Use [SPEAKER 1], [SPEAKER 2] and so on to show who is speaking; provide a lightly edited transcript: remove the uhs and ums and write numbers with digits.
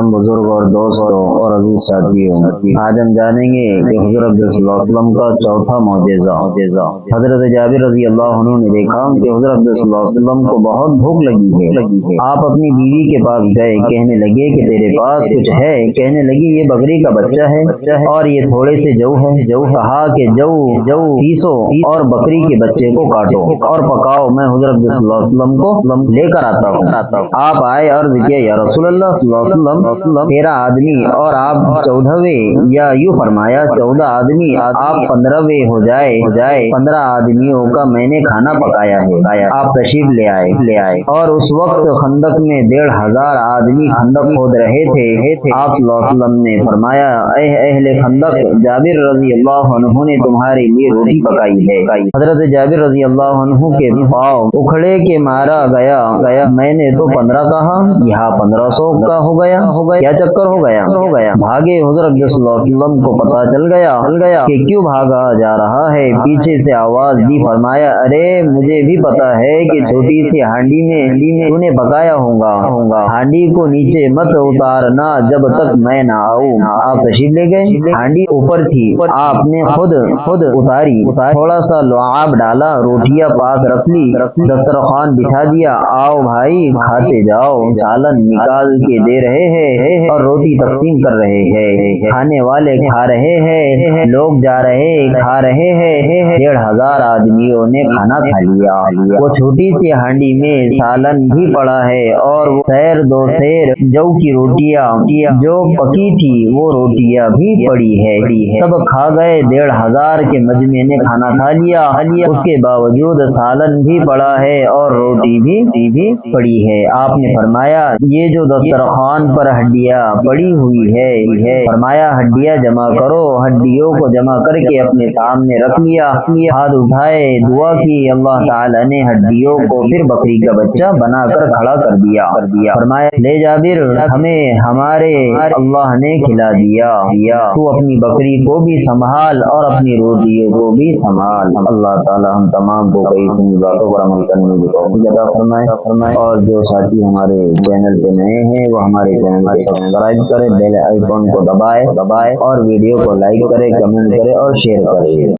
[SPEAKER 1] बुजुर्ग और दोस्तों और अजीज साथियों, आज हम जानेंगे कि हज़रत सल्लल्लाहु अलैहि वसल्लम का चौथा मौजज़ा। हज़रत जाबिर रज़ी अल्लाह अन्हु ने देखा कि हज़रत सल्लल्लाहु अलैहि वसल्लम को बहुत भूख लगी है। आप अपनी बीवी के पास गए, कहने लगे कि तेरे पास कुछ है? कहने लगी ये बकरी का बच्चा है और ये थोड़े से जौ है। कहा कि जौ पीसो और बकरी के बच्चे को काटो और पकाओ, मैं हज़रत सल्लल्लाहु अलैहि वसल्लम को लेकर आता हूँ। आप आए, अर्ज़ किया या रसूल अल्लाह सल्लल्लाहु अलैहि वसल्लम 13 आदमी और आप 14वें, या यूँ फरमाया 14 आदमी आप 15वें हो जाए। 15 आदमियों का मैंने खाना पकाया है। आप तशरीफ ले आए और उस वक्त खंदक में 1,500 आदमी खंदक खोद रहे थे। आप सल्लल्लाहु अलैहि वसल्लम ने फरमाया, अहले खंदक, जाबिर रज़ी अल्लाह अन्हु ने तुम्हारे लिए रोटी पकाई है। हज़रत जाबिर रज़ी अल्लाह अन्हु के पाँव उखड़े के मारा गया। मैंने तो 15 कहा, यहाँ 1500 का हो गया। क्या चक्कर हो गया? भागे। हज़रत सल्लल्लाहु अलैहि वसल्लम को पता चल गया कि क्यों भागा जा रहा है। पीछे से आवाज दी, फरमाया, अरे मुझे भी पता है कि छोटी सी हांडी में तूने पकाया होगा। हांडी को नीचे मत उतारना जब तक मैं ना आऊँ। आप तशरीफ ले गए। हांडी ऊपर थी, आपने खुद उतारी, थोड़ा सा लुआब डाला, रोटियां पास रख ली, दस्तरखान बिछा दिया। आओ भाई खाते जाओ। सालन निकाल के दे रहे हैं और रोटी तकसीम कर रहे हैं। खाने वाले खा रहे हैं, लोग जा रहे खा रहे हैं। 1,500 आदमियों ने खाना खा लिया। वो छोटी सी हांडी में सालन भी पड़ा है और 2 सेर जौ की रोटियां जो पकी थी वो रोटियां भी पड़ी है। सब खा गए। 1,500 के मजमे ने खाना खा लिया। उसके बावजूद सालन भी पड़ा है और रोटी भी पड़ी है। आपने फरमाया, ये जो दस्तरखान पर हड्डियां पड़ी हुई है, फरमाया हड्डियां जमा करो। हड्डियों को जमा करके अपने सामने रख लिया। हाथ उठाए, दुआ की। अल्लाह ताला ने हड्डियों को फिर बकरी का बच्चा बनाकर खड़ा कर दिया। फरमाया, ले जाबिर, हमें हमारे अल्लाह ने खिला दिया। तू अपनी बकरी को भी संभाल और अपनी रोटियों को भी संभाल। अल्लाह ताला हम तमाम को कई सुनी बातों पर अमल करने की तौफीक अता फरमाए। और जो साथी हमारे चैनल पे नए हैं वो हमारे चैनल को सब्सक्राइब करें, बेल आइकन को दबाए और वीडियो को लाइक करें, कमेंट करें और शेयर करें।